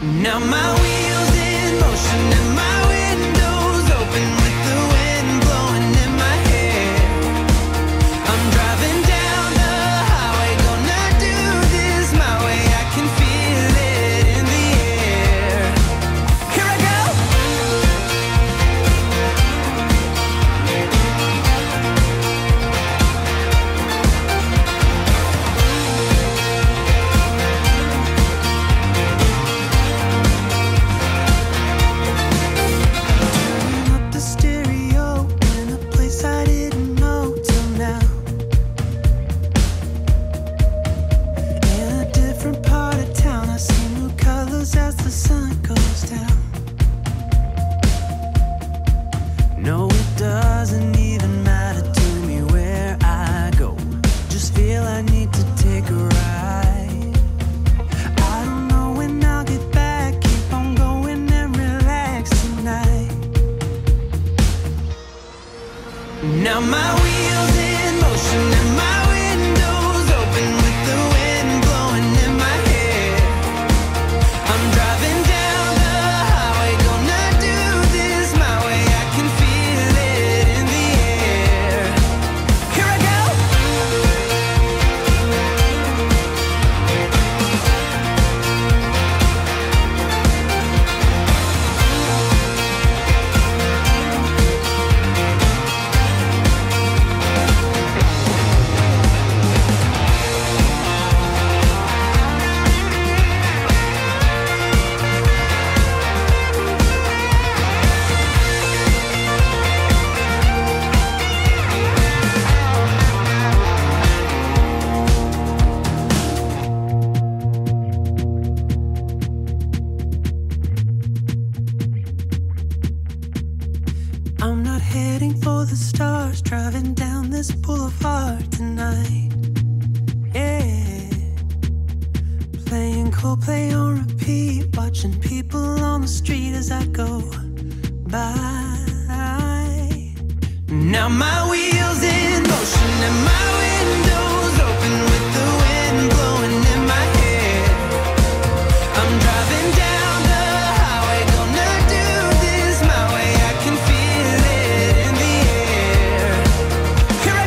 Now my wheels in motion and my windows open with the wind blowing in my hair. I'm driving down the highway, gonna do this my way. I can feel it in the air. Here I Now my wheels in motion and my windows open with the wind blowing in my hair. I'm driving down the highway, gonna do this my way. I can feel it in the air. Here I I'm not heading for the stars, driving down this boulevard tonight. Yeah, playing Coldplay on repeat, watching people on the street as I go by. Now my wheels in motion and my windows open with the wind blowing in my hair. I'm driving down the highway, gonna do this my way. I can feel it in the air. Here I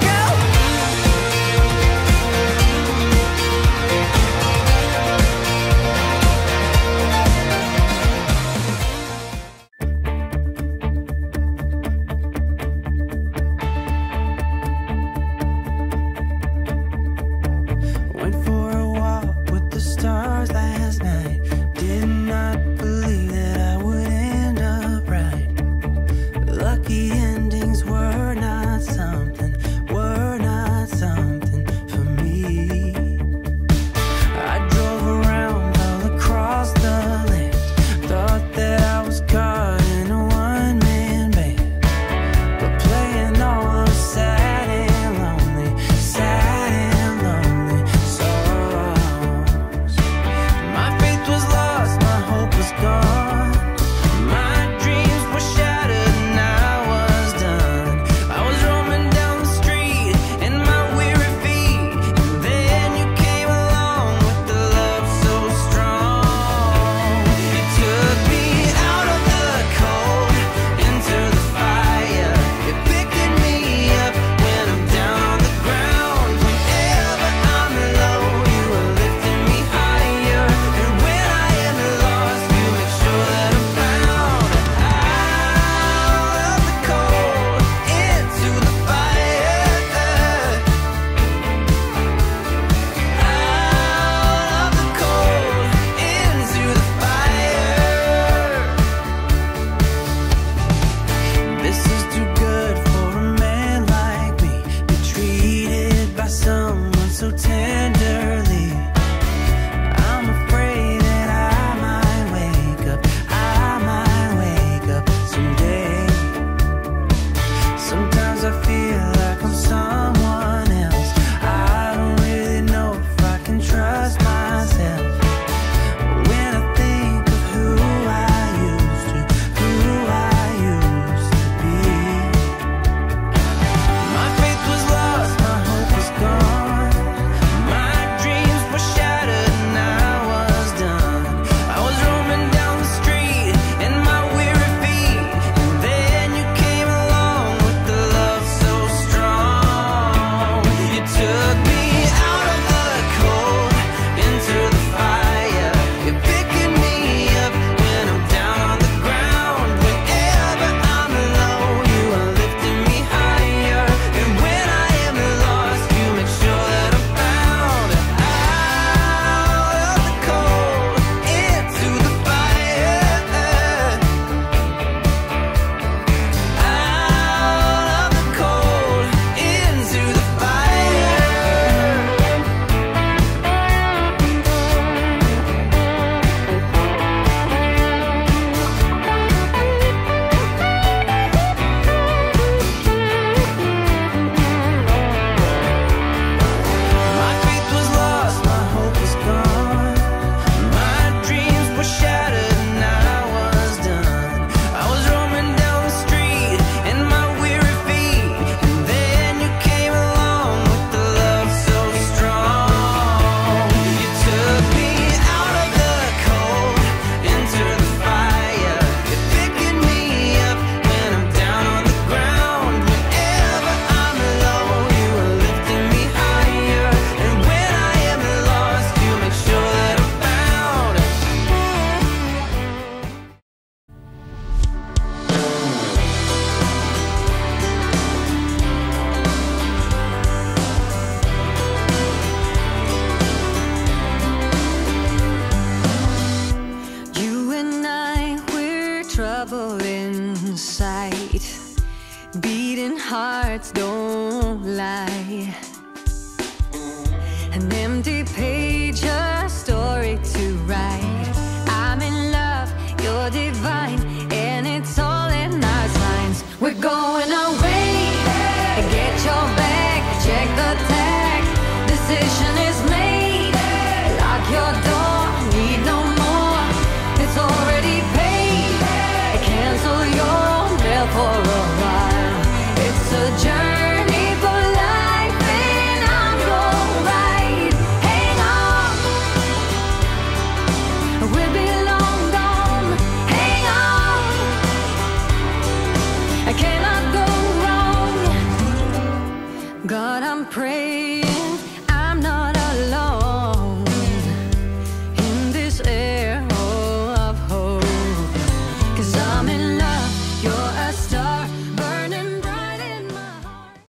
hearts don't lie. An empty page, a story to write. I'm in love, you're divine, and it's all in our signs. We're going away, get your bag, check the tag. Decision is made, lock your door, need no more. It's already paid, cancel your mail for a while. It's a journey for life, and I'm your ride. Hang on, we'll be long gone. Hang on, I cannot go wrong. God, I'm praying